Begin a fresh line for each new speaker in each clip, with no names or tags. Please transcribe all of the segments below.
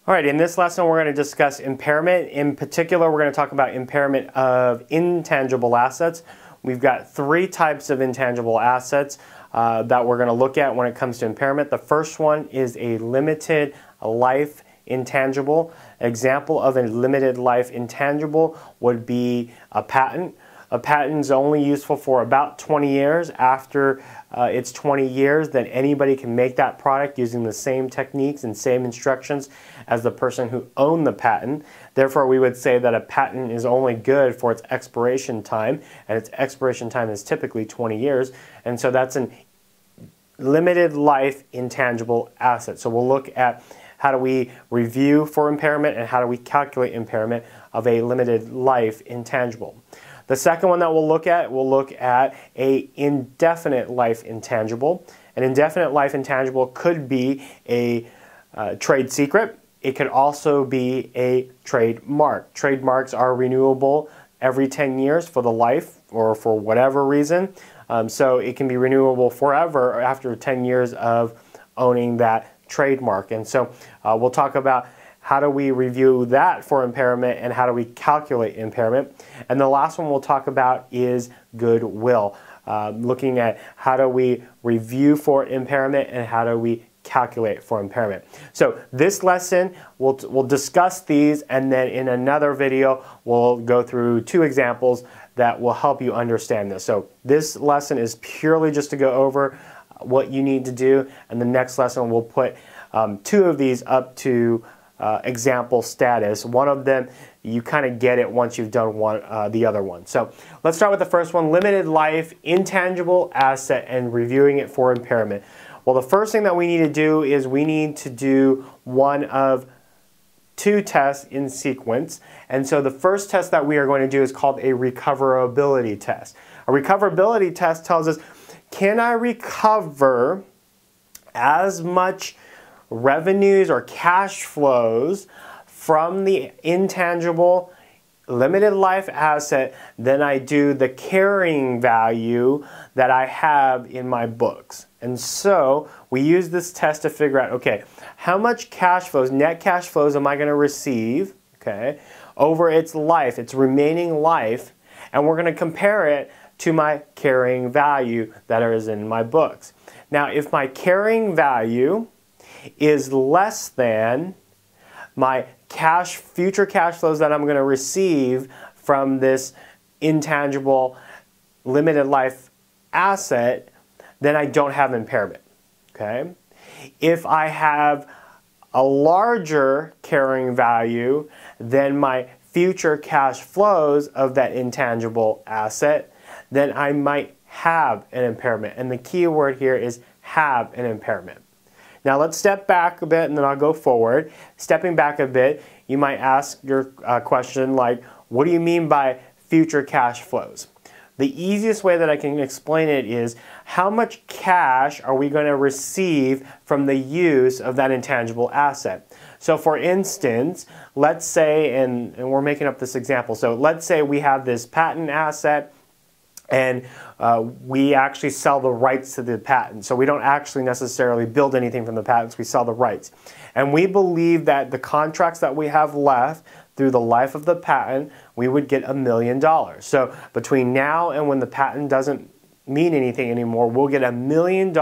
All right, in this lesson we're going to discuss impairment. In particular, we're going to talk about impairment of intangible assets. We've got three types of intangible assets that we're going to look at when it comes to impairment. The first one is a limited life intangible. An example of a limited life intangible would be a patent. A patent is only useful for about 20 years. After it's 20 years, then anybody can make that product using the same techniques and same instructions as the person who owned the patent. Therefore, we would say that a patent is only good for its expiration time, and its expiration time is typically 20 years. And so that's a limited life intangible asset. So we'll look at how do we review for impairment and how do we calculate impairment of a limited life intangible. The second one that we'll look at a indefinite life intangible. An indefinite life intangible could be a trade secret. It could also be a trademark. Trademarks are renewable every 10 years for the life or for whatever reason. So it can be renewable forever after 10 years of owning that trademark. And so we'll talk about how do we review that for impairment and how do we calculate impairment. And the last one we'll talk about is goodwill, looking at how do we review for impairment and how do we calculate for impairment. So this lesson, we'll discuss these, and then in another video we'll go through two examples that will help you understand this. So this lesson is purely just to go over what you need to do, and the next lesson we'll put two of these up to example status. One of them you kind of get it once you've done the other one. So let's start with the first one, limited life intangible asset and reviewing it for impairment. Well, the first thing that we need to do is we need to do one of two tests in sequence. And so the first test that we are going to do is called a recoverability test. A recoverability test tells us, can I recover as much revenues or cash flows from the intangible limited life asset than I do the carrying value that I have in my books. And so we use this test to figure out, okay, how much cash flows, net cash flows am I going to receive, okay, over its life, its remaining life, and we're going to compare it to my carrying value that is in my books. Now, if my carrying value is less than my future cash flows that I'm going to receive from this intangible limited life asset, then I don't have impairment. Okay? If I have a larger carrying value than my future cash flows of that intangible asset, then I might have an impairment. And the key word here is have an impairment. Now let's step back a bit and then I'll go forward. Stepping back a bit, you might ask your question like, what do you mean by future cash flows? The easiest way that I can explain it is, how much cash are we going to receive from the use of that intangible asset? So for instance, let's say, and we're making up this example, so let's say we have this patent asset and we actually sell the rights to the patent. So we don't actually necessarily build anything from the patents, we sell the rights. And we believe that the contracts that we have left through the life of the patent, we would get $1 million. So between now and when the patent doesn't mean anything anymore, we'll get $1 million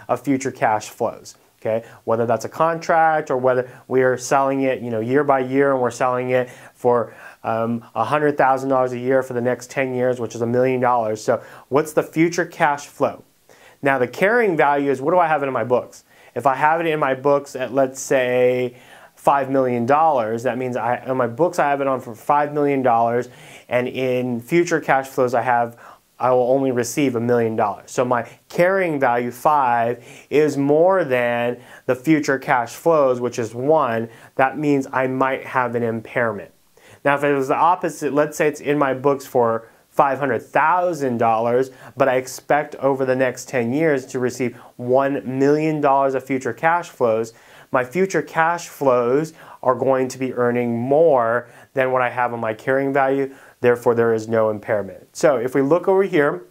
of future cash flows. Okay? Whether that's a contract or whether we are selling it, year by year, and we're selling it for $100,000 a year for the next 10 years, which is $1 million. So what's the future cash flow? Now the carrying value is, what do I have it in my books? If I have it in my books at, let's say, $5 million, that means in my books I have it on for $5 million, and in future cash flows I will only receive $1 million. So my carrying value, 5, is more than the future cash flows, which is 1. That means I might have an impairment. Now if it was the opposite, let's say it's in my books for $500,000, but I expect over the next 10 years to receive $1 million of future cash flows, my future cash flows are going to be earning more than what I have on my carrying value, therefore there is no impairment. So if we look over here,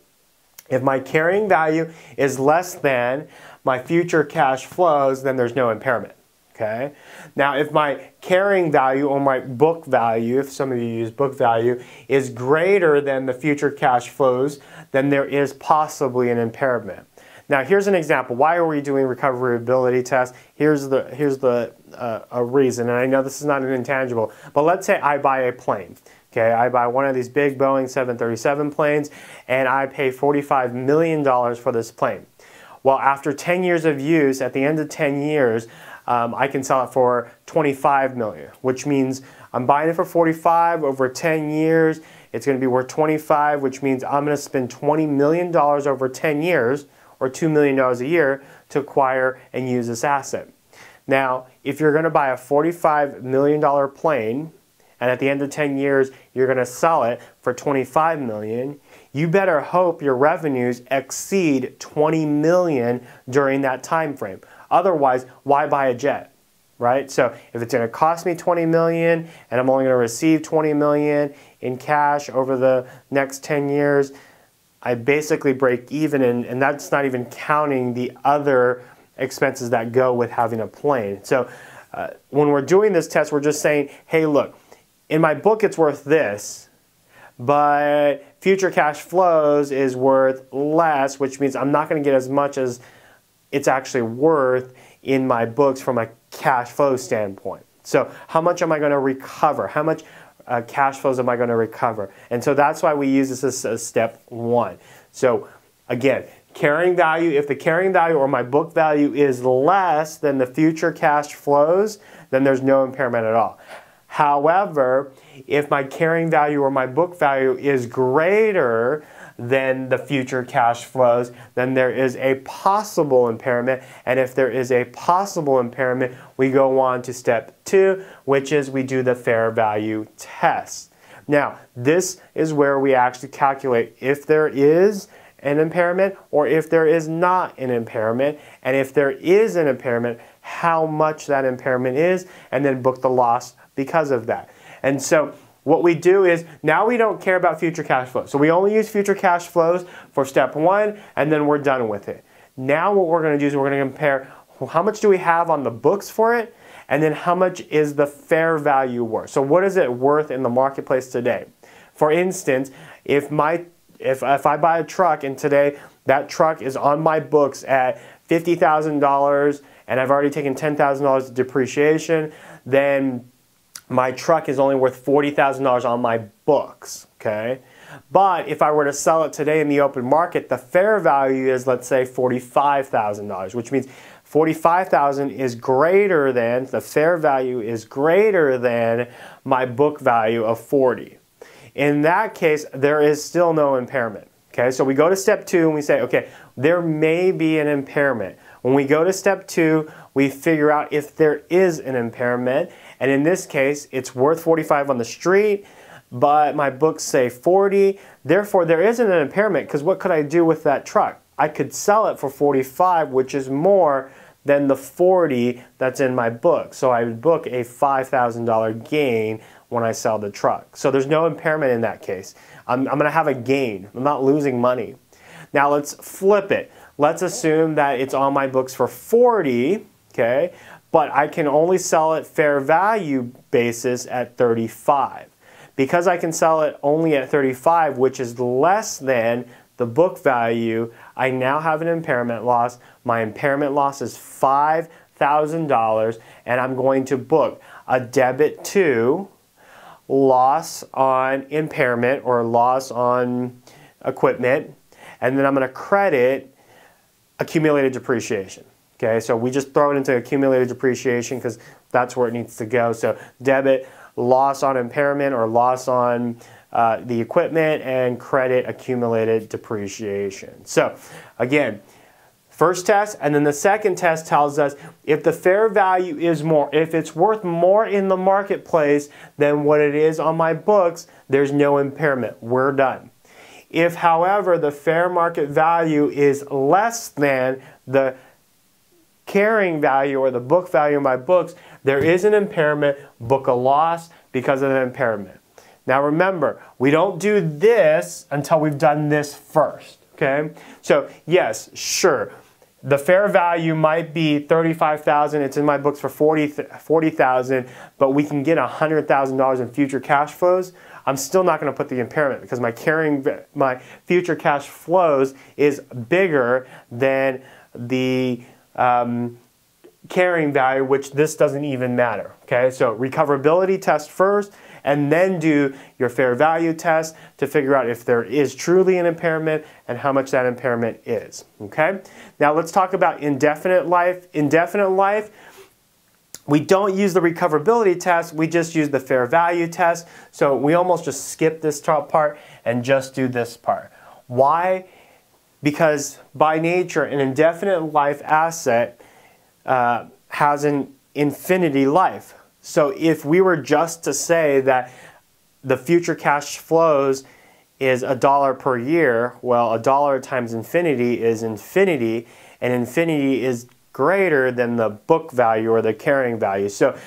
if my carrying value is less than my future cash flows, then there's no impairment. Okay. Now, if my carrying value or my book value, if some of you use book value, is greater than the future cash flows, then there is possibly an impairment. Now, here's an example. Why are we doing recoverability tests? Here's a reason, and I know this is not an intangible, but let's say I buy a plane. Okay, I buy one of these big Boeing 737 planes, and I pay $45 million for this plane. Well, after 10 years of use, at the end of 10 years, I can sell it for $25 million, which means I'm buying it for $45 over 10 years. It's going to be worth $25, which means I'm going to spend $20 million over 10 years, or $2 million a year, to acquire and use this asset. Now, if you're going to buy a $45 million plane, and at the end of 10 years, you're going to sell it for $25 million, you better hope your revenues exceed $20 million during that time frame. Otherwise, why buy a jet, right? So if it's going to cost me $20 million and I'm only going to receive $20 million in cash over the next 10 years, I basically break even, and that's not even counting the other expenses that go with having a plane. So when we're doing this test, we're just saying, hey, look, in my book it's worth this, but future cash flows is worth less, which means I'm not going to get as much as it's actually worth in my books from a cash flow standpoint. So how much am I going to recover? How much cash flows am I going to recover? And so that's why we use this as step one. So again, carrying value, if the carrying value or my book value is less than the future cash flows, then there's no impairment at all. However, if my carrying value or my book value is greater than the future cash flows, then there is a possible impairment. And if there is a possible impairment, we go on to step two, which is we do the fair value test. Now, this is where we actually calculate if there is an impairment or if there is not an impairment, and if there is an impairment, how much that impairment is, and then book the loss because of that. And so what we do is, now we don't care about future cash flows. So we only use future cash flows for step one, and then we're done with it. Now what we're going to do is we're going to compare how much do we have on the books for it, and then how much is the fair value worth. So what is it worth in the marketplace today? For instance, if I buy a truck and today that truck is on my books at $50,000 and I've already taken $10,000 of depreciation, then my truck is only worth $40,000 on my books, okay? But if I were to sell it today in the open market, the fair value is, let's say, $45,000, which means $45,000 is greater than, the fair value is greater than my book value of $40,000. In that case, there is still no impairment, okay? So we go to step two and we say, okay, there may be an impairment. When we go to step two, we figure out if there is an impairment. And in this case, it's worth $45,000 on the street, but my books say $40,000. Therefore, there isn't an impairment, because what could I do with that truck? I could sell it for $45,000, which is more than the $40,000 that's in my book. So I would book a $5,000 gain when I sell the truck. So there's no impairment in that case. I'm going to have a gain. I'm not losing money. Now let's flip it. Let's assume that it's on my books for $40,000, okay? But I can only sell it fair value basis at $35,000. Because I can sell it only at $35,000, which is less than the book value, I now have an impairment loss. My impairment loss is $5,000, and I'm going to book a debit to loss on impairment or loss on equipment, and then I'm going to credit accumulated depreciation. Okay, so we just throw it into accumulated depreciation because that's where it needs to go. So debit loss on impairment or loss on the equipment, and credit accumulated depreciation. So again, first test, and then the second test tells us if the fair value is more, if it's worth more in the marketplace than what it is on my books, there's no impairment. We're done. If, however, the fair market value is less than the carrying value or the book value of my books, there is an impairment. Book a loss because of the impairment. Now remember, we don't do this until we've done this first, okay? So yes, sure, the fair value might be $35,000. It's in my books for $40,000, but we can get $100,000 in future cash flows. I'm still not going to put the impairment because my future cash flows is bigger than the carrying value, which this doesn't even matter. Okay, so recoverability test first, and then do your fair value test to figure out if there is truly an impairment and how much that impairment is. Okay, now let's talk about indefinite life. Indefinite life, we don't use the recoverability test, we just use the fair value test. So we almost just skip this top part and just do this part. Why? Because by nature, an indefinite life asset has an infinity life. So if we were just to say that the future cash flows is $1 per year, well, $1 times infinity is infinity, and infinity is greater than the book value or the carrying value. So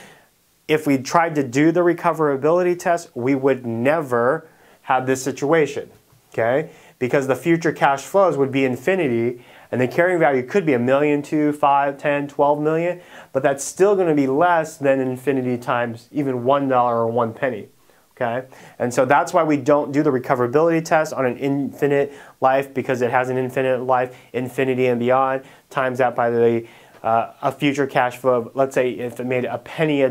if we tried to do the recoverability test, we would never have this situation, okay? Because the future cash flows would be infinity, and the carrying value could be $1 million, $2 million, $5 million, $10 million, $12 million, but that's still going to be less than infinity times even $1 or 1 penny. Okay? And so that's why we don't do the recoverability test on an infinite life, because it has an infinite life, infinity and beyond, times that by the a future cash flow. Let's say if it made a penny a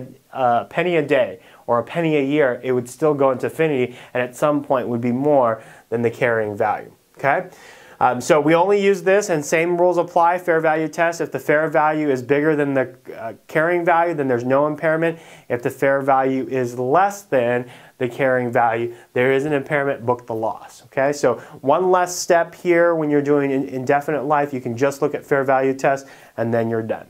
day or a penny a year, it would still go into infinity, and at some point would be more than the carrying value. Okay? So we only use this, and same rules apply, fair value test. If the fair value is bigger than the carrying value, then there's no impairment. If the fair value is less than the carrying value, there is an impairment, book the loss. Okay, so one less step here when you're doing indefinite life, you can just look at fair value test and then you're done.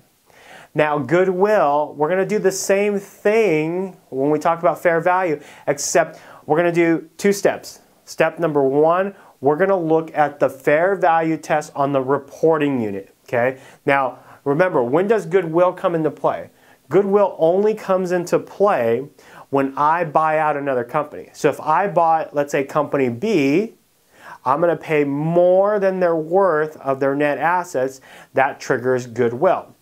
Now Goodwill, we're going to do the same thing when we talk about fair value, except we're going to do 2 steps. Step number 1, we're going to look at the fair value test on the reporting unit. Okay, now remember, when does Goodwill come into play? Goodwill only comes into play when I buy out another company. So if I bought, let's say, company B, I'm going to pay more than their worth of their net assets. That triggers Goodwill.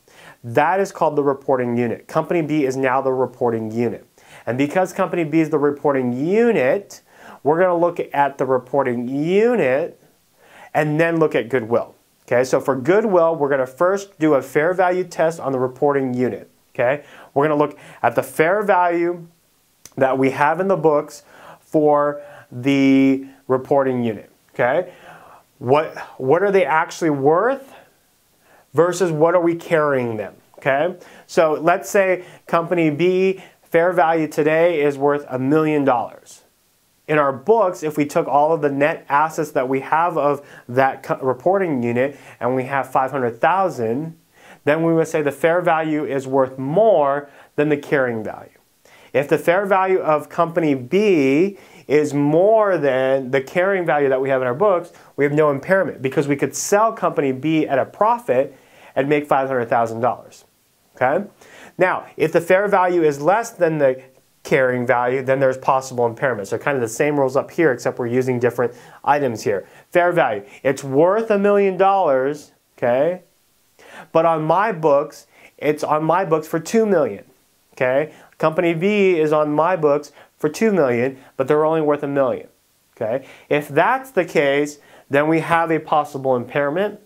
That is called the reporting unit. Company B is now the reporting unit. And because company B is the reporting unit, we're going to look at the reporting unit and then look at Goodwill. Okay, so for Goodwill, we're going to first do a fair value test on the reporting unit. Okay, we're going to look at the fair value that we have in the books for the reporting unit. Okay, what are they actually worth versus what are we carrying them? Okay, so let's say company B fair value today is worth $1 million. In our books, if we took all of the net assets that we have of that reporting unit and we have $500,000, then we would say the fair value is worth more than the carrying value. If the fair value of company B is more than the carrying value that we have in our books, we have no impairment because we could sell company B at a profit and make $500,000. Okay? Now, if the fair value is less than the carrying value, then there's possible impairment. So kind of the same rules up here, except we're using different items here. Fair value, it's worth $1 million, okay? But on my books, it's on my books for $2 million, okay? Company B is on my books for $2 million, but they're only worth $1 million, okay? If that's the case, then we have a possible impairment.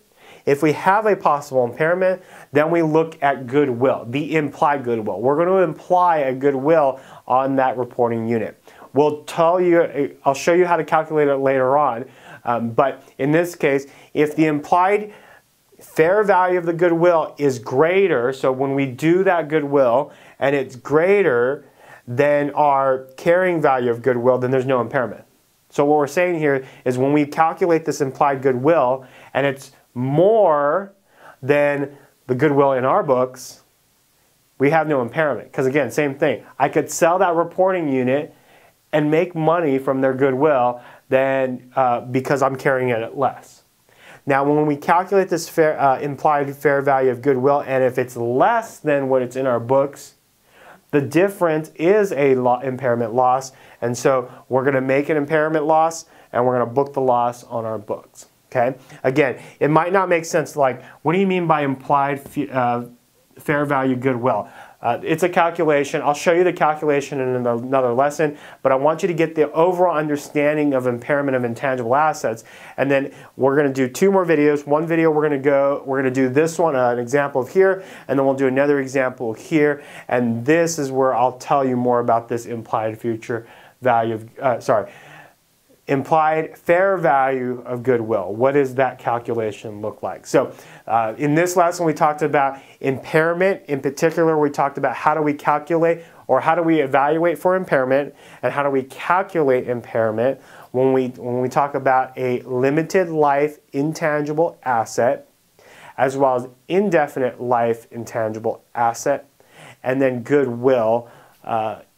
If we have a possible impairment, then we look at Goodwill, the implied Goodwill. We're going to imply a Goodwill on that reporting unit. We'll tell you, I'll show you how to calculate it later on, but in this case, if the implied fair value of the Goodwill is greater, so when we do that Goodwill and it's greater than our carrying value of Goodwill, then there's no impairment. So what we're saying here is when we calculate this implied Goodwill and it's more than the Goodwill in our books, we have no impairment. Because again, same thing. I could sell that reporting unit and make money from their Goodwill than because I'm carrying it at less. Now when we calculate this implied fair value of Goodwill, and if it's less than what it's in our books, the difference is a impairment loss, and so we're going to make an impairment loss and we're going to book the loss on our books. Okay? Again, it might not make sense, like, what do you mean by implied fair value goodwill? It's a calculation. I'll show you the calculation in another lesson, but I want you to get the overall understanding of impairment of intangible assets. And then we're going to do 2 more videos. One video we're going to do this one, an example of here, and then we'll do another example here. And this is where I'll tell you more about this implied future value of, implied fair value of goodwill. What does that calculation look like? So in this lesson we talked about impairment. In particular, we talked about how do we calculate or how do we evaluate for impairment and how do we calculate impairment when we talk about a limited life intangible asset, as well as indefinite life intangible asset, and then goodwill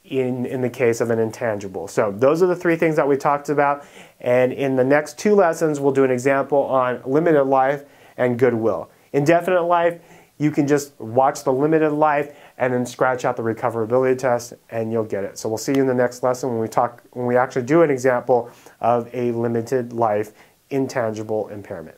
in the case of an intangible. So those are the 3 things that we talked about, and in the next 2 lessons we'll do an example on limited life and goodwill. Indefinite life, you can just watch the limited life and then scratch out the recoverability test and you'll get it. So we'll see you in the next lesson when we actually do an example of a limited life intangible impairment.